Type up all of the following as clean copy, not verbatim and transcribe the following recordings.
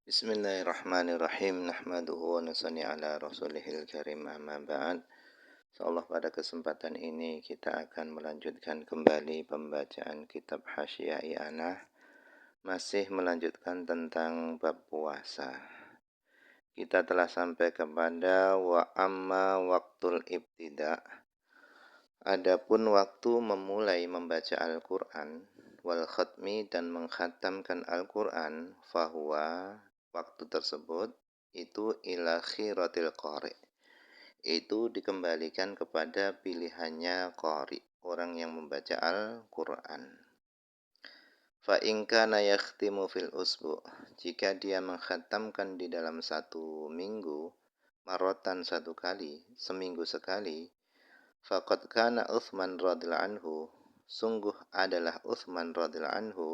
Bismillahirrahmanirrahim. Nahmaduhu wa nusalli ala rasulihil karim amma ba'd. Insyaallah pada kesempatan ini kita akan melanjutkan kembali pembacaan kitab Hasyiah I'anah. Masih melanjutkan tentang bab puasa. Kita telah sampai kepada wa amma waktul ibtida'. Adapun waktu memulai membaca Al-Qur'an wal khatmi dan mengkhatamkan Al-Qur'an fahuwa waktu tersebut itu ila khiratil qari. Itu dikembalikan kepada pilihannya qari, orang yang membaca Al-Qur'an. Fa in kana yakhtimu fil usbu', jika dia mengkhatamkan di dalam satu minggu, marotan satu kali, seminggu sekali, faqad kana Utsman radhiyallahu anhu, sungguh adalah Utsman radhiyallahu anhu,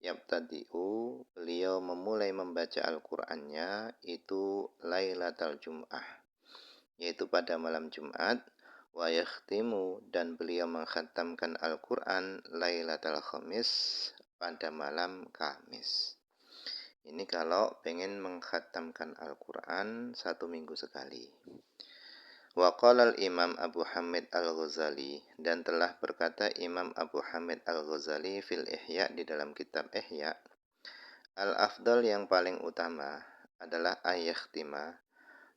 yabtadi'u, beliau memulai membaca Al-Qur'annya itu Lailatul Jum'ah, yaitu pada malam Jumat, wa yakhtimu, dan beliau mengkhatamkan Al-Qur'an Lailatul Khamis, pada malam Kamis. Ini kalau pengen mengkhatamkan Al-Qur'an satu minggu sekali. Wa qala al-Imam Abu Hamid Al-Ghazali, dan telah berkata Imam Abu Hamid Al-Ghazali fil Ihya, di dalam kitab Ihya, al-afdal, yang paling utama adalah ayakhtima,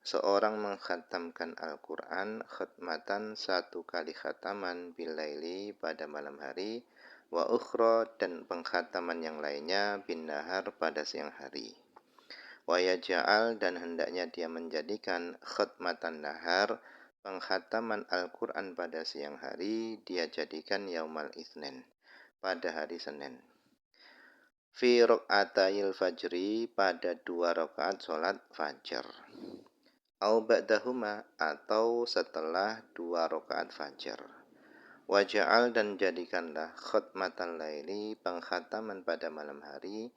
seorang mengkhatamkan Al-Qur'an khatmatan, satu kali khataman, bilaili, pada malam hari, wa ukhra, dan pengkhataman yang lainnya bin nahar, pada siang hari. Wa yaj'al, dan hendaknya dia menjadikan khatmatan nahar, pengkhataman Al-Qur'an pada siang hari, dia jadikan yaumal itsnin, pada hari Senin. Fi raq'atayil fajri, pada 2 rakaat salat fajar. Au ba'dahuma, atau setelah 2 rakaat fajar. Waja'al, dan jadikanlah khatmatan laili, pengkhataman pada malam hari,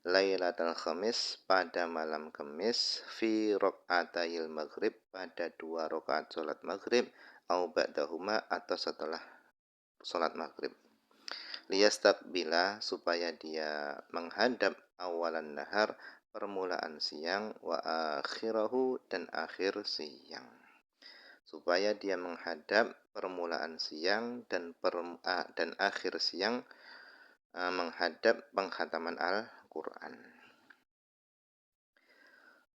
Lailatul Khamis, pada malam Kamis, fi raq'atayil maghrib, pada 2 rakaat salat maghrib, au ba'dahuma, atau setelah salat maghrib. Liyastaqbila, supaya dia menghadap awalan nahar, permulaan siang, wa akhirahu, dan akhir siang. Supaya dia menghadap permulaan siang dan akhir siang, menghadap pengkhataman Al-Qur'an.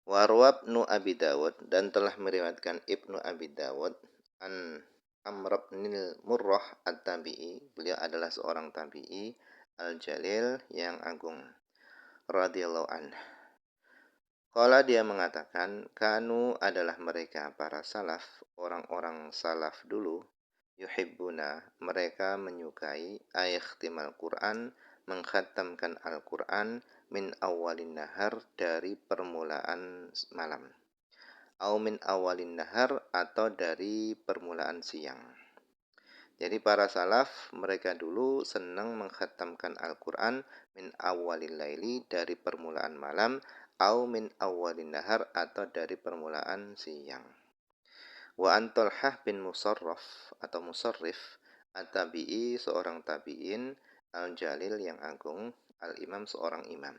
Warwa Ibnu Abi Dawud, dan telah meriwayatkan Ibnu Abi Dawud an Amr bin Murrah at-Tabi'i, beliau adalah seorang tabi'i al-jalil, yang agung, radhiyallahu anhu. Qala, dia mengatakan, kanu, adalah mereka para salaf, orang-orang salaf dulu, yuhibbuna, mereka menyukai, ayakhtimal Qur'an, mengkhatamkan Al-Qur'an, min awalin nahar, dari permulaan malam, au min awalin nahar, atau dari permulaan siang. Jadi para salaf, mereka dulu senang mengkhatamkan Al-Qur'an min awalil laili, dari permulaan malam, au min awalin nahar, atau dari permulaan siang. Wa an Talhah bin Musarraf atau Musarrif at-Tabi'i, seorang tabi'in al-jalil, yang agung, al-imam, seorang imam.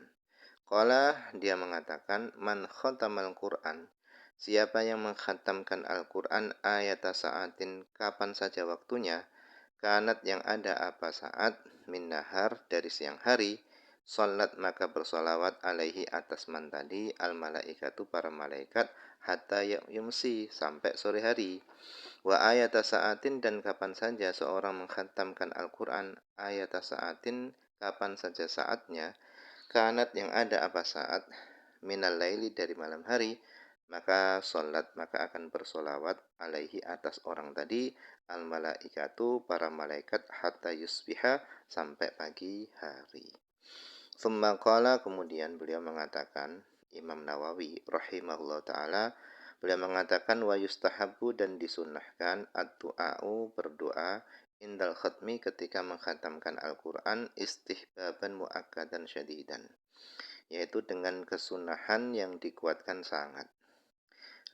Qala, dia mengatakan, man khatamal Qur'an, siapa yang mengkhatamkan Al-Qur'an ayata sa'atin, kapan saja waktunya, kanat, yang ada apa saat, min nahar, dari siang hari, salat, maka bersolawat, alaihi, atas man tadi, al malaikatu, para malaikat, hatta yumsi, sampai sore hari. Wa ayata sa'atin, dan kapan saja seorang mengkhatamkan Al-Qur'an ayata sa'atin, kapan saja saatnya, kanat, yang ada apa saat, minal laili, dari malam hari, maka salat, maka akan bersolawat, alaihi, atas orang tadi, al malaikatu, para malaikat, hatta yusbiha, sampai pagi hari. Tsumma qala, kemudian beliau mengatakan, Imam Nawawi rahimahullah ta'ala, beliau mengatakan, wa yustahabbu, dan disunnahkan, ad-du'a'u, berdoa, indal khatmi, ketika mengkhatamkan Al-Qur'an, istihbaban muakkadan syadidan, yaitu dengan kesunahan yang dikuatkan sangat.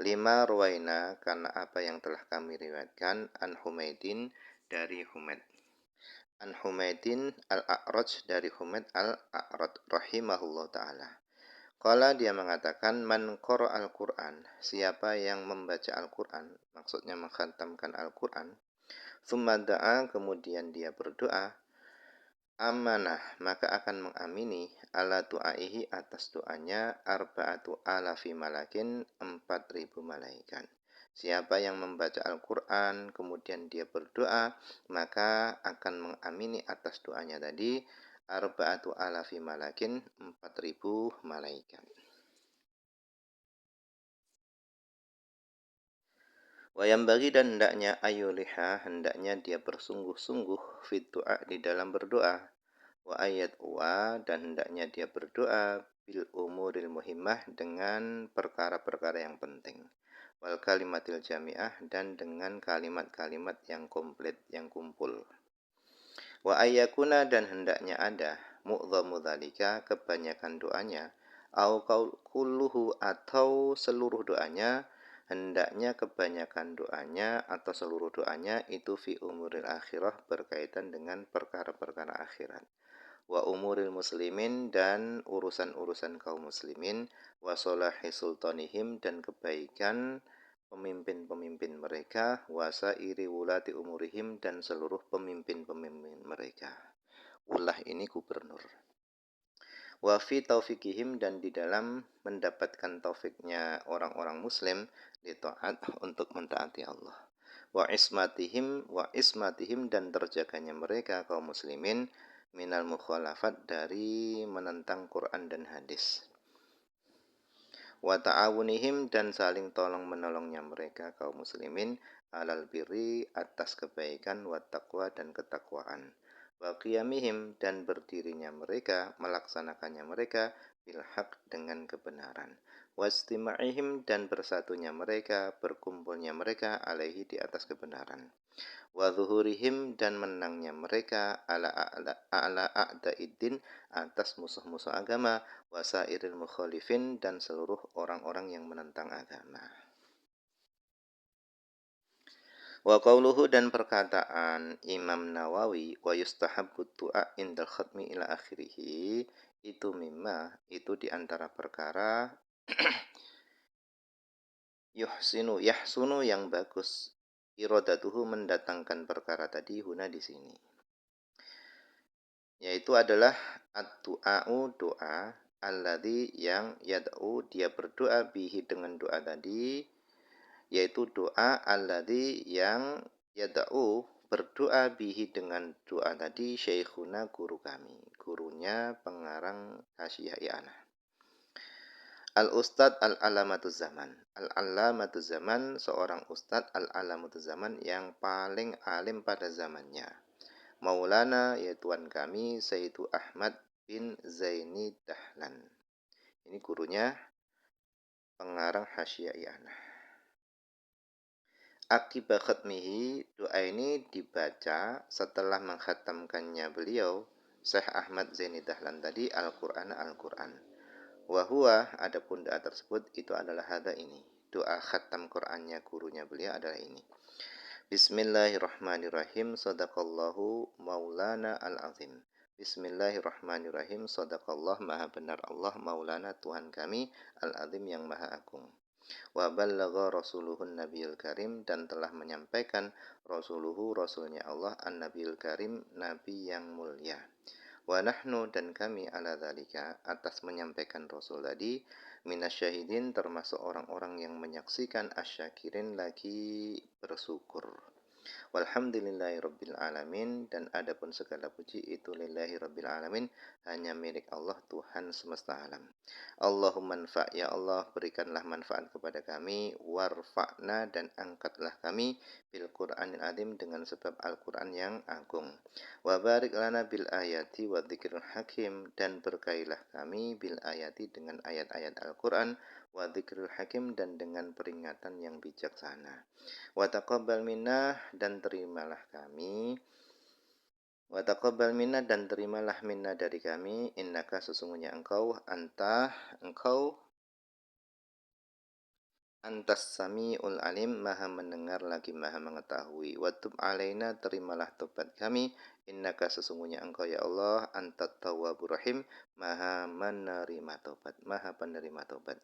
Lima ruwaina, karena apa yang telah kami riwayatkan, an Humaidin, dari Humaid, an Humaidin al-A'raj, dari Humaid al-A'raj rahimahullah ta'ala. Qala dia mengatakan man qara'al Qur'an, siapa yang membaca Al-Qur'an, maksudnya mengkhatamkan Al-Qur'an, tsumma da'a kemudian dia berdoa, amanah maka akan mengamini ala du'aihi atas doanya arba'atu alafi malakin 4.000 malaikat. Siapa yang membaca Al-Quran kemudian dia berdoa maka akan mengamini atas doanya tadi arba'atu alafi malakin 4.000 malaikat. Wayam bagi dan hendaknya ayuliha hendaknya dia bersungguh-sungguh fit doa di dalam berdoa. Wa ayat wa dan hendaknya dia berdoa bil umuril muhimmah dengan perkara-perkara yang penting. Wal kalimatil jami'ah dan dengan kalimat-kalimat yang komplit, yang kumpul. Wa ayyakuna dan hendaknya ada mu'dhamu dzalika kebanyakan doanya au kulluhu atau seluruh doanya hendaknya kebanyakan doanya atau seluruh doanya itu fi umuril akhirah berkaitan dengan perkara-perkara akhirat wa umuril muslimin dan urusan-urusan kaum muslimin wa solahi sultanihim dan kebaikan pemimpin-pemimpin mereka wa sairi wulati umurihim dan seluruh pemimpin-pemimpin mereka. Ulah ini gubernur. Wa fi taufikihim dan di dalam mendapatkan taufiknya orang-orang muslim di taat untuk mentaati Allah. Wa ismatihim dan terjaganya mereka kaum muslimin minal mukhalafat dari menentang Quran dan hadis. Wa ta'awunihim dan saling tolong menolongnya mereka kaum muslimin alal birri atas kebaikan wa taqwa dan ketakwaan. Wa qiyamihim dan berdirinya mereka melaksanakannya mereka bil haq dengan kebenaran. Wa istima'ihim dan bersatunya mereka berkumpulnya mereka alaihi di atas kebenaran. Wa zuhurihim dan menangnya mereka ala a'daiddin atas musuh-musuh agama wa sairil mukhalifin dan seluruh orang-orang yang menentang agama. Wa qauluhu dan perkataan Imam Nawawi wa yustahabbu du'a indal khatmi ila akhirih itu mimma itu diantara perkara yahsunu yang bagus iradatuhu mendatangkan perkara tadi huna di sini. Yaitu adalah ad-du'a'u doa alladzi yang yad'u dia berdoa bihi dengan doa tadi yaitu doa alladzi yang yad'u berdoa bihi dengan doa tadi syekhuna guru kami gurunya pengarang Hasyiyah I'anah Al-Ustad Al-Alamatuz Zaman Al-Alamatuz Zaman seorang Ustad Al-Alamatuz Zaman yang paling alim pada zamannya Maulana yaitu tuan kami Sayyidu Ahmad bin Zaini Dahlan. Ini gurunya pengarang Hasyiyah I'anah. Akibat khatmihi doa ini dibaca setelah mengkhatamkannya beliau Syekh Ahmad Zaini Dahlan tadi Al-Quran. Wahua adapun doa tersebut itu adalah hada ini. Doa khatam Qurannya gurunya beliau adalah ini. Bismillahirrahmanirrahim. Sadaqallahu maulana al-azim. Bismillahirrahmanirrahim. Sadaqallah maha benar Allah maulana Tuhan kami al-azim yang maha agung. Wa ballagha rasuluhun nabiyul karim dan telah menyampaikan rasuluhu rasulnya Allah an-nabiyul karim nabi yang mulia. Wa nahnu dan kami ala dzalika atas menyampaikan rasul tadi minasyahidin termasuk orang-orang yang menyaksikan asyakirin lagi bersyukur. Walhamdulillahirabbil alamin dan adapun segala puji itu lillahi rabbil alamin hanya milik Allah Tuhan semesta alam. Allahumma anfa' ya Allah berikanlah manfaat kepada kami warfa'na dan angkatlah kami bil Qur'anil azim dengan sebab Al-Qur'an yang agung. Wa barik lana bil ayati wa dzikril hakim dan berkailah kami bil ayati dengan ayat-ayat Al-Qur'an wa dzikril hakim dan dengan peringatan yang bijaksana. Wa taqabbal minna dan terimalah kami wa taqabbal minna dan terimalah minna dari kami innaka sesungguhnya engkau Antas sami'ul alim, maha mendengar lagi maha mengetahui. Wa tub alaina, terimalah tobat kami. Innaka, sesungguhnya engkau ya Allah, antat tawwabur rahim, maha menerima tobat, maha penerima tobat.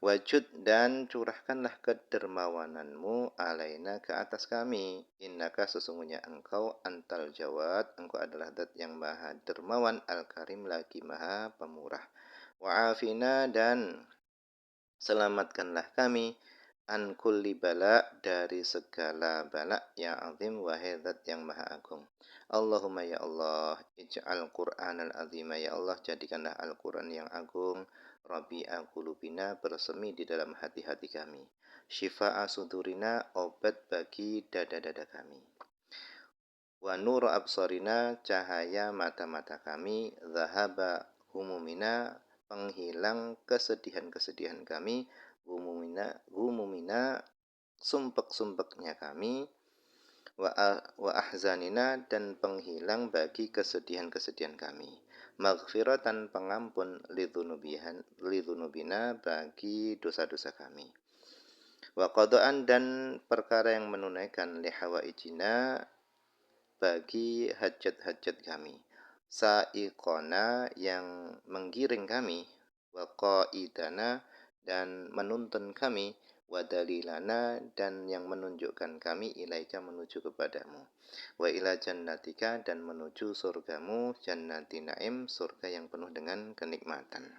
Wajud, dan curahkanlah kedermawananmu alaina, ke atas kami. Innaka, sesungguhnya engkau antal jawad, engkau adalah zat yang maha dermawan, al karim, lagi maha pemurah. Wa'afina, dan selamatkanlah kami an kulli bala, dari segala bala, ya azim, wahai zat yang maha agung. Allahumma ya Allah, ij'al Qur'an al-azima, ya Allah jadikanlah Al-Quran yang agung, rabi'a qulubina, bersemi di dalam hati-hati kami, syifa'a sudurina, obat bagi dada-dada kami, wa nur absarina, cahaya mata-mata kami, zahaba humumina, penghilang kesedihan-kesedihan kami, humumina, sumpek-sumpeknya kami, wa ahzanina, dan penghilang bagi kesedihan-kesedihan kami, maghfiratan, pengampun, lidhunubina, bagi dosa-dosa kami, wa qadaan, dan perkara yang menunaikan, lihawaijina, bagi hajat-hajat kami, sa'iqona, yang menggiring kami, wa qaidana, dan menuntun kami, wa dalilana, dan yang menunjukkan kami, ilaika, menuju kepadamu, wa ila jannatika, dan menuju surgamu, jannati naim, surga yang penuh dengan kenikmatan.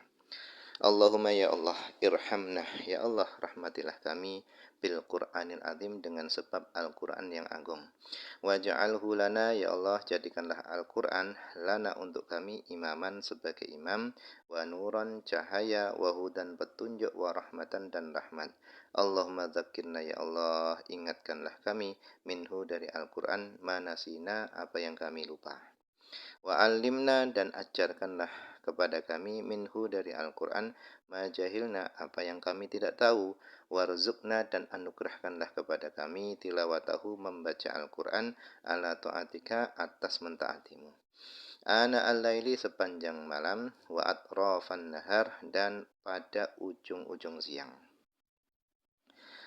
Allahumma ya Allah, irhamna, ya Allah rahmatilah kami, bil Qur'anil azim, dengan sebab Al-Quran yang agung. Waj'alhu lana, ya Allah jadikanlah Al-Quran lana, untuk kami, imaman, sebagai imam, wa nuran, cahaya, wa hudan, petunjuk, wa rahmatan, dan rahmat. Allahumma dzakirna, ya Allah ingatkanlah kami, minhu, dari Al-Quran, manasina, apa yang kami lupa. Wa alimna, dan ajarkanlah kepada kami, minhu, dari Al-Quran, majahilna, apa yang kami tidak tahu. Warzuqna, dan anugerahkanlah kepada kami, tilawatahu, membaca Al-Quran, ala ta'atika, atas mentaatimu, ana al-laili, sepanjang malam, wa atrafan nahar, dan pada ujung-ujung siang.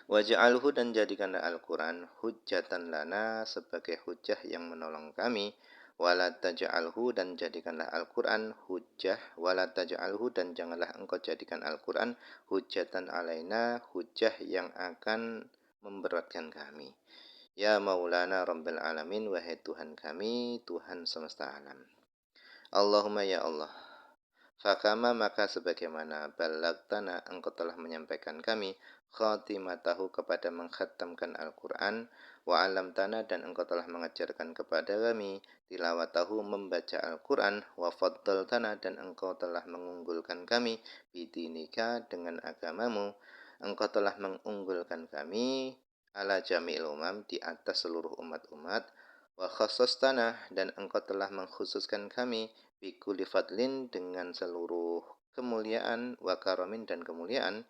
Waj'alhu, dan jadikanlah Al-Quran hujjatan lana, sebagai hujjah yang menolong kami, wala taj'alhu, dan jadikanlah Al-Quran hujjah, wala taj'alhu, dan janganlah engkau jadikan Al-Quran hujjatan alaina, hujjah yang akan memberatkan kami. Ya Maulana Rabbil Alamin, wahai Tuhan kami, Tuhan semesta alam. Allahumma ya Allah, fakama, maka sebagaimana, balagtana, engkau telah menyampaikan kami, khatimatahu, kepada mengkhatamkan Al-Quran, wa alamtana, dan engkau telah mengajarkan kepada kami, tilawatahu, membaca Al-Quran, wa faddaltana, dan engkau telah mengunggulkan kami, bidinika, dengan agamamu, engkau telah mengunggulkan kami, ala jami'il umam, di atas seluruh umat-umat, wa khassastana, dan engkau telah mengkhususkan kami, bikulli fadlin, dengan seluruh kemuliaan, wa karamin, dan kemuliaan,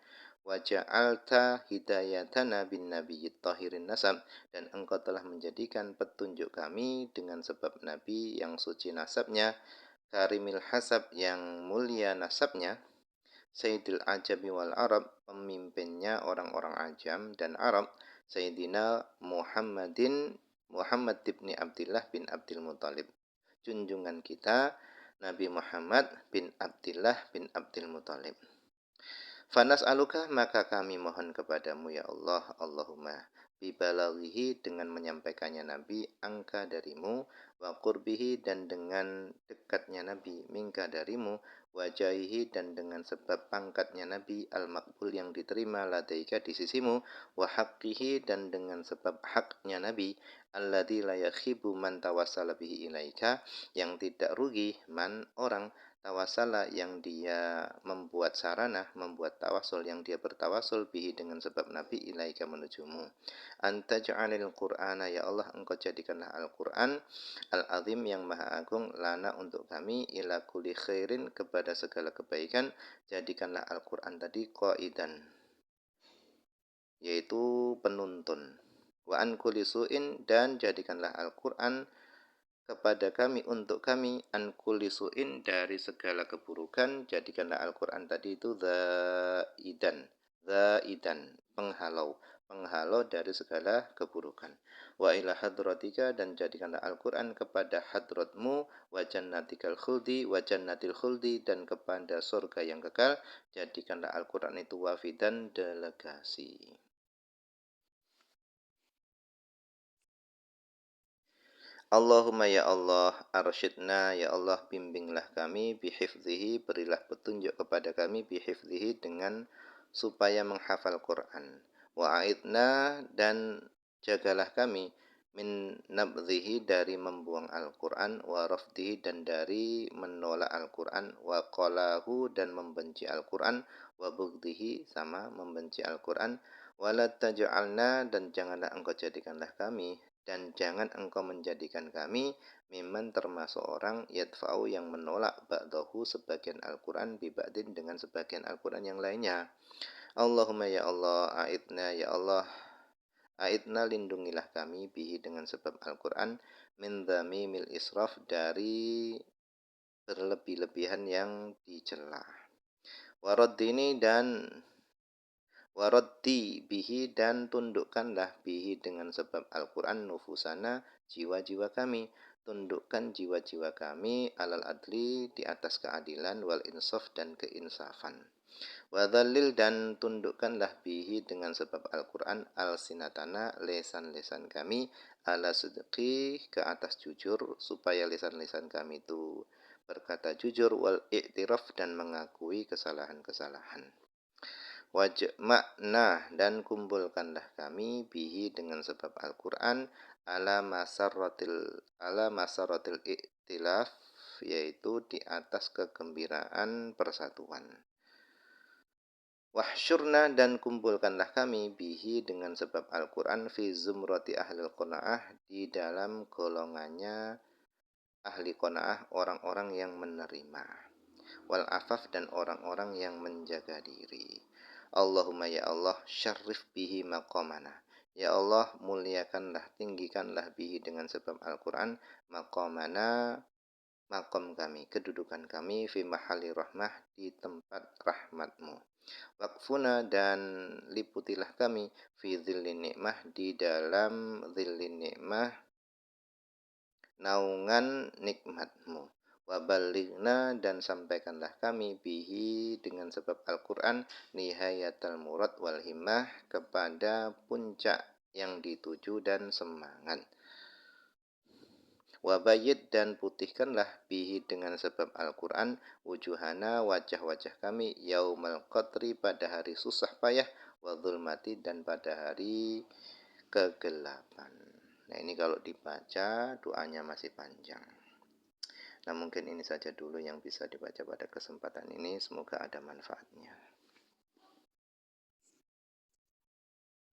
wa ja'alta hidayatana bin nabiyyit tahirin nasab, dan engkau telah menjadikan petunjuk kami dengan sebab nabi yang suci nasabnya, karimil hasab, yang mulia nasabnya, sayyidil ajabi wal arab, pemimpinnya orang-orang ajam dan Arab, sayyidina Muhammad ibni Abdillah bin Abdul Muthalib, junjungan kita Nabi Muhammad bin Abdillah bin Abdul Muthalib. Fanas aluka, maka kami mohon kepadamu ya Allah, Allahumma, bibalaghihi, dengan menyampaikannya Nabi, angka darimu, wa qurbihi, dan dengan dekatnya Nabi, mingka darimu, wajahihi, dan dengan sebab pangkatnya Nabi, al-maqbul, yang diterima, ladaika, di sisimu, wa haqqihi, dan dengan sebab haknya Nabi, alladzi la yakhibu man tawassala bihi ilaika, yang tidak rugi man, orang, tawasala, yang dia membuat sarana, membuat tawasul, yang dia bertawasul, bihi, dengan sebab Nabi, ilaika, menujumu. Anta ja'alil Qur'ana, ya Allah engkau jadikanlah Al-Quran al-azim, yang maha agung, lana, untuk kami, ila kulli khairin, kepada segala kebaikan, jadikanlah Al-Quran tadi qaidan, yaitu penuntun, wa an kulli su'in, dan jadikanlah Al-Quran kepada kami, untuk kami, an kulli su'in, dari segala keburukan, jadikanlah Al-Quran tadi itu zaidan, zaidan, penghalau dari segala keburukan. Wa ila hadratika, dan jadikanlah Al-Qur'an kepada hadratmu, wa jannatikal khuldi, wa jannatil khuldi, dan kepada surga yang kekal, jadikanlah Al-Qur'an itu wafidan, delegasi. Allahumma ya Allah, arsyidna ya Allah, bimbinglah kami, bihifzihi, berilah petunjuk kepada kami, bihifzihi, dengan supaya menghafal Quran. Wa aidna, dan jagalah kami, min nabdhihi, dari membuang Al-Quran, wa rafdihi, dan dari menolak Al-Quran, wa qalahu, dan membenci Al-Quran, wa bughdhihi, sama membenci Al-Quran, wa la taj'alna, dan janganlah engkau jadikanlah kami, dan jangan engkau menjadikan kami, mimman, termasuk orang, yadfa'u, yang menolak, ba'dahu, sebagian Al-Quran, biba'din, dengan sebagian Al-Quran yang lainnya. Allahumma ya Allah, aidna ya Allah, aidna, lindungilah kami, bihi, dengan sebab Al-Quran, min dhamimil israf, dari berlebih-lebihan yang dicela. Waraddini, dan waraddi bihi, dan tundukkanlah bihi, dengan sebab Al-Quran, nufusana, jiwa-jiwa kami. Tundukkan jiwa-jiwa kami, alal adli, di atas keadilan, wal insaf, dan keinsafan. Wadhalil, dan tundukkanlah bihi, dengan sebab Al-Quran, al-sinatana, lesan-lesan kami, ala sidqi, ke atas jujur, supaya lesan-lesan kami itu berkata jujur, wal i'tiraf, dan mengakui kesalahan-kesalahan. Wajma'na, dan kumpulkanlah kami, bihi, dengan sebab Al-Quran, ala masaratil iktilaf, yaitu di atas kegembiraan persatuan. Wahsyurna, dan kumpulkanlah kami, bihi, dengan sebab Al-Quran, fi zumrati ahlil qanaah, di dalam golongannya ahli qanaah, orang-orang yang menerima, wal afaf, dan orang-orang yang menjaga diri. Allahumma ya Allah, syarrif bihi maqamana, ya Allah, muliakanlah, tinggikanlah, bihi, dengan sebab Al-Quran, maqamana, maqam kami, kedudukan kami, fi mahali rahmah, di tempat rahmatmu. Waqfuna, dan liputilah kami, fi dhillin nikmah, di dalam dhillin nikmah, naungan nikmatmu. Wabalighna, dan sampaikanlah kami, bihi, dengan sebab Al-Quran, nihayatal murad wal himmah, kepada puncak yang dituju dan semangat. Wabayid, dan putihkanlah, bihi, dengan sebab Al-Quran, wujuhana, wajah-wajah kami, yaumal qadri, pada hari susah payah, wadhulmati, dan pada hari kegelapan. Nah, ini kalau dibaca doanya masih panjang. Nah, mungkin ini saja dulu yang bisa dibaca pada kesempatan ini. Semoga ada manfaatnya.